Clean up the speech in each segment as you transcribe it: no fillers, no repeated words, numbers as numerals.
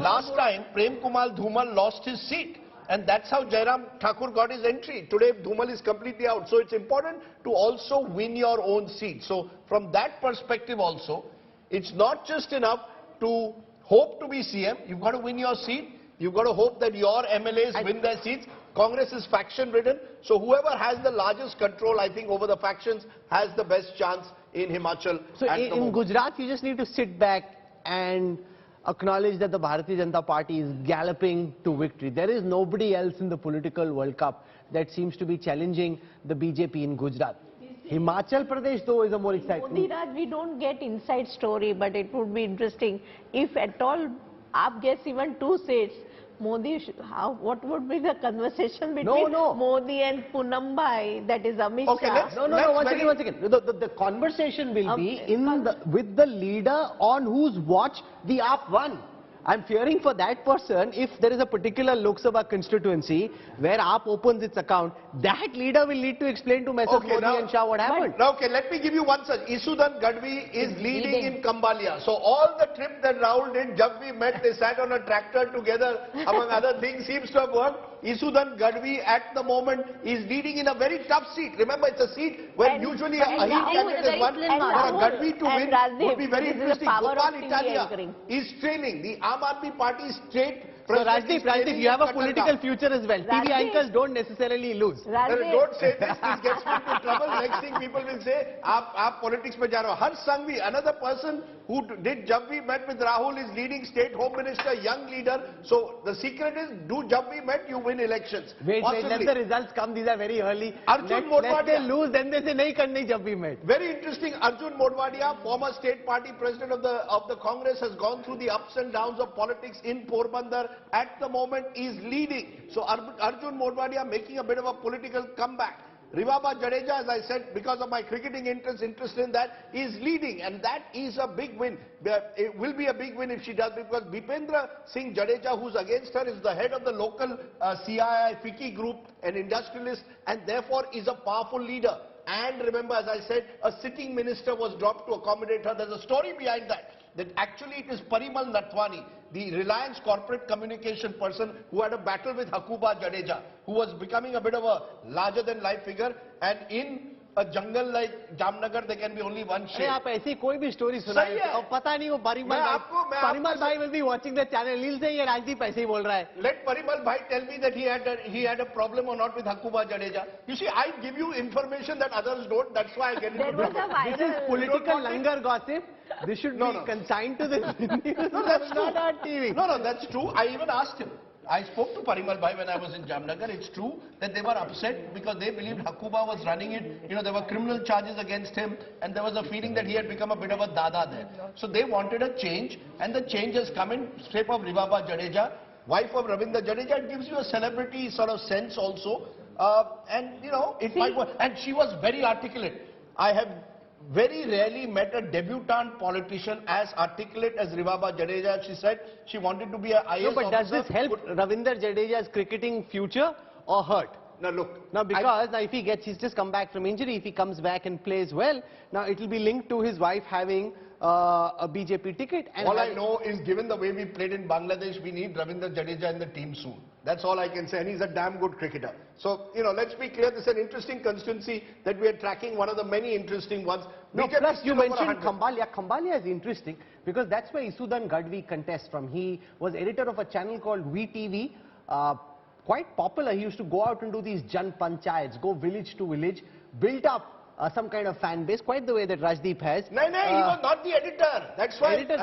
Last time, Prem Kumar Dhumal lost his seat. And that's how Jairam Thakur got his entry. Today, Dhumal is completely out. So it's important to also win your own seat. So from that perspective also, it's not just enough to hope to be CM. You've got to win your seat. You've got to hope that your MLAs win their seats. Congress is faction-ridden. So whoever has the largest control, I think, over the factions has the best chance in Himachal. So in Gujarat, you just need to sit back and acknowledge that the Bharatiya Janata Party is galloping to victory. There is nobody else in the political World Cup that seems to be challenging the BJP in Gujarat. Himachal Pradesh, though, is a more exciting. Modi Raj, we don't get inside story, but it would be interesting if at all AAP gets even 2 seats. Modi, what would be the conversation between Modi and Poonam Bhai, that is Amit Shah? One second. The conversation will be with the leader on whose watch the AAP won. I'm fearing for that person, if there is a particular Lok Sabha constituency where AAP opens its account, that leader will need to explain to Messrs. Modi and Shah what happened. Okay, let me give you one such. Isudan Gadvi is leading in Kambalia. So all the trip that Rahul did, jab we met, they sat on a tractor together, among other things, seems to have worked. Isudan Gadvi at the moment is leading in a very tough seat. Remember, it's a seat where usually a Ahir candidate is won. For a Gadvi to win would be very interesting. Gopal Italia is trailing. The Aam Aadmi Party is straight. So Rajdeep, you have a political future as well. TV anchors don't necessarily lose. Don't say this gets me into trouble. Next thing people will say, aap politics mein ja rahe ho. Harsh Sanghvi, another person who did jab we met with Rahul, is leading state home minister, young leader. So the secret is, do jab we met, you win elections. Wait, let the results come. These are very early. Arjun Modwadia. Let they lose, then they say, nahi karni jab we met. Very interesting. Arjun Modwadia, former state party president of the Congress, has gone through the ups and downs of politics in Porbandar. At the moment is leading. So Arjun Modwadia making a bit of a political comeback. Rivaba Jadeja, as I said, because of my cricketing interest in that, is leading, and that is a big win. It will be a big win if she does, because Bipendra Singh Jadeja, who's against her, is the head of the local CII FICCI group, an industrialist, and therefore is a powerful leader. And remember, as I said, a sitting minister was dropped to accommodate her. There's a story behind that actually it is Parimal Nathwani, the Reliance corporate communication person, who had a battle with Hakuba Jadeja, who was becoming a bit of a larger-than-life figure, and in a jungle like Jamnagar, there can be only one shape. आप ऐसी कोई भी story सुनाइए, अब पता नहीं वो Parimal Bhai will be watching the channel. He'll say ये Rajdeep ऐसे ही बोल रहा है. Let Parimal Bhai tell me that he had a problem or not with Hakuba Jadeja. You see, I give you information that others don't. That's why I get into trouble. This is political langar gossip. This should be consigned to the news. No, that's true. Not on TV. No, that's true. I even asked him. I spoke to Parimal Bhai when I was in Jamnagar. It's true that they were upset because they believed Hakuba was running it. You know, there were criminal charges against him, and there was a feeling that he had become a bit of a dada there. So they wanted a change, and the change has come in shape of Rivaba Jadeja, wife of Ravindra Jadeja. It gives you a celebrity sort of sense also. And, you know, it might work. And she was very articulate. I have very rarely met a debutante politician as articulate as Rivaba Jadeja. She said she wanted to be an IAS officer. But does this help Ravindra Jadeja's cricketing future or hurt? Now look. Now because he's just come back from injury, if he comes back and plays well, now it will be linked to his wife having a BJP ticket. And all I know is, given the way we played in Bangladesh, we need Ravindra Jadeja in the team soon. That's all I can say, and he's a damn good cricketer. So, you know, let's be clear, this is an interesting constituency that we are tracking, one of the many interesting ones. No, plus you mentioned Kambalia. Kambalia is interesting because that's where Isudan Gadvi contests from. He was editor of a channel called VTV, quite popular. He used to go out and do these Jan Panchayats, go village to village, built up some kind of fan base, quite the way that Rajdeep has. No, he was not the editor. That's why. Editor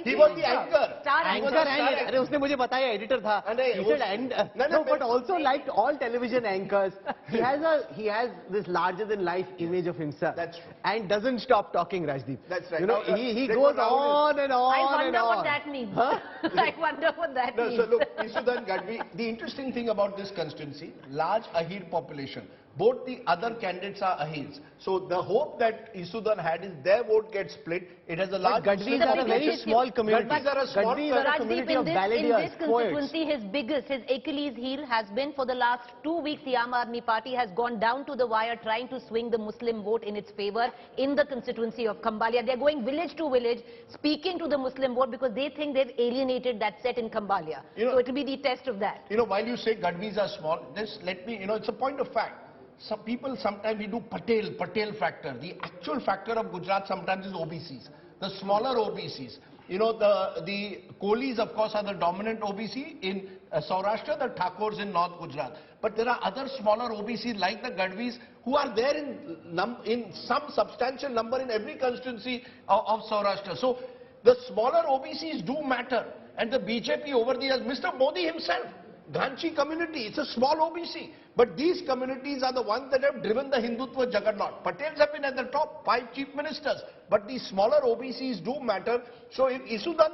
he was the anchor. Anchor and उसने मुझे बताया editor था. He said no, but also like all television anchors, he has this larger than life image of himself. That's true. And doesn't stop talking, Rajdeep. That's right. You know, he goes on and on. I wonder what that means. I wonder what that means. So look, Isudan Gadvi, the interesting thing about this constituency, large Ahir population. both the other candidates are Ahirs. So the hope that Isudan had is their vote gets split. It has a large... But Gadvis are a very small community. Gadvis are a small community of in balladeers, this constituency, his Achilles heel has been for the last 2 weeks, the Aam Aadmi Party has gone down to the wire trying to swing the Muslim vote in its favor in the constituency of Khambhalia. They're going village to village, speaking to the Muslim vote because they think they've alienated that set in Khambhalia. So it will be the test of that. You know, while you say Gadvis are small, just let me, it's a point of fact. Some people, sometimes we do Patel factor. The actual factor of Gujarat sometimes is OBCs, the smaller OBCs. You know, the Kohlis, of course, are the dominant OBC in Saurashtra, the Thakurs in North Gujarat. But there are other smaller OBCs like the Gadvis who are there in some substantial number in every constituency of Saurashtra. So the smaller OBCs do matter. And the BJP over the years, Mr. Modi himself, Ghanchi community, it's a small OBC. But these communities are the ones that have driven the Hindutva juggernaut. Patels have been at the top, 5 chief ministers. But these smaller OBCs do matter. So if Isudan,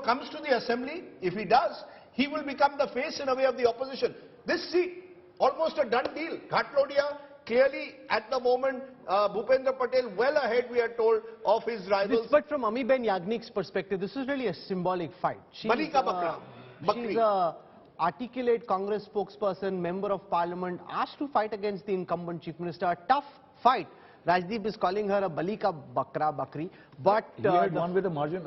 comes to the assembly, if he does, he will become the face in a way of the opposition. This seat, almost a done deal. Ghatlodiya, clearly at the moment, Bhupendra Patel well ahead, we are told, of his rivals. But from Amiben Yagnik's perspective, this is really a symbolic fight. Malika Bakra. She's a articulate Congress spokesperson, member of parliament, asked to fight against the incumbent chief minister. A tough fight. Rajdeep is calling her a Balika Bakri. But he had won with a margin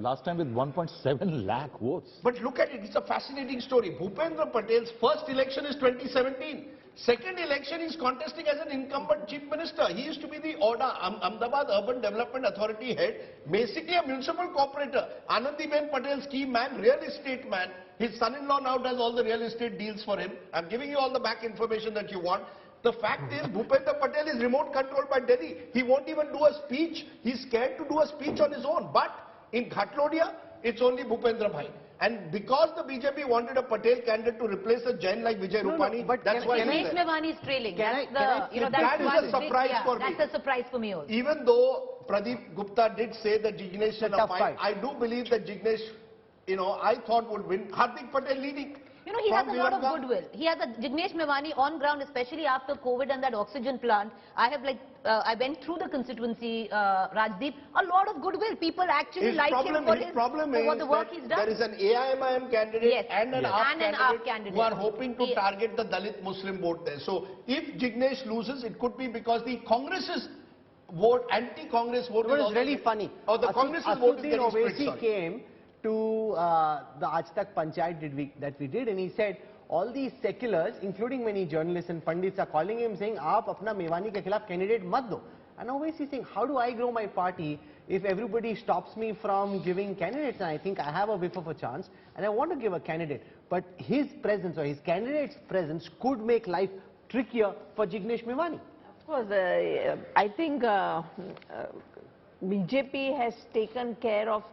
last time with 1.7 lakh votes. But look at it, it's a fascinating story. Bhupendra Patel's first election is 2017. Second election, he's contesting as an incumbent chief minister. He used to be the Ahmedabad Urban Development Authority head, basically a municipal corporator. Anandiben Patel's key man, real estate man. His son-in-law now does all the real estate deals for him. I'm giving you all the back information that you want. The fact is, Bhupendra Patel is remote controlled by Delhi. He won't even do a speech. He's scared to do a speech on his own. But in Ghatlodiya, it's only Bhupendra Bhai. And because the BJP wanted a Patel candidate to replace a Jain like Vijay Rupani, but that's why Dinesh Mevani is trailing. that is a surprise for me. That's a surprise for me also. Even though Pradeep Gupta did say that Jignesh is a fight, I do believe that Jignesh, I thought would win. Hardik Patel leading. He has a lot of goodwill. He has a Jignesh Mevani on ground, especially after COVID and that oxygen plant. I went through the constituency, Rajdeep, a lot of goodwill. People actually like him for the work he's done. There is an AIMIM candidate and an AAP candidate who are hoping to target the Dalit Muslim vote there. So if Jignesh loses, it could be because the Congress's vote, anti-Congress vote, it was really funny. The Congress's vote is getting split. Came to the Aaj Tak Panchayat that we did, and he said all these seculars, including many journalists and pundits, are calling him saying, "Aap apna Mevani ke khilaf candidate mat do." And always he's saying, how do I grow my party if everybody stops me from giving candidates? And I think I have a whiff of a chance, and I want to give a candidate. But his presence or his candidate's presence could make life trickier for Jignesh Mevani. Of course, I think BJP has taken care of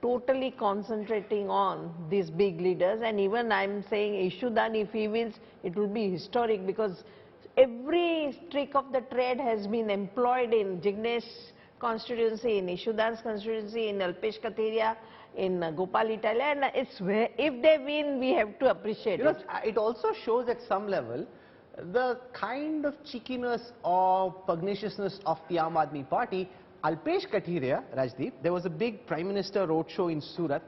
totally concentrating on these big leaders, and even I'm saying Isudan, if he wins, it will be historic because every trick of the trade has been employed in Jignesh's constituency, in Isudan's constituency, in Alpesh Kataria, in Gopal Italia, and if they win, we have to appreciate it. It also shows at some level the kind of cheekiness or pugnaciousness of the Aam Aadmi Party. Alpesh Kataria, Rajdeep, there was a big Prime Minister roadshow in Surat.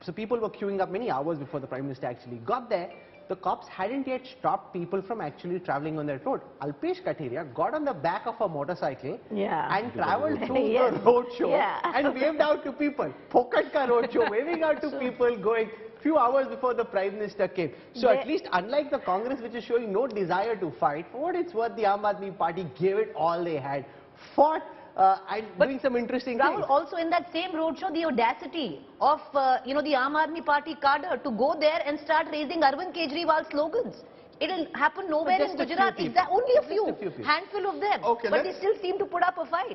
So people were queuing up many hours before the Prime Minister actually got there. The cops hadn't yet stopped people from actually travelling on that road. Alpesh Kataria got on the back of a motorcycle and travelled through the roadshow and waved out to people. Pokatka roadshow, waving out to people going few hours before the Prime Minister came. So at least unlike the Congress, which is showing no desire to fight, for what it's worth, the Aam Aadmi Party gave it all they had. Fought and doing some interesting Rahul, things. also in that same roadshow, the audacity of, the Aam Aadmi Party cadre to go there and start raising Arvind Kejriwal slogans. It will happen nowhere in Gujarat. It's only a few, handful of them. But they still seem to put up a fight.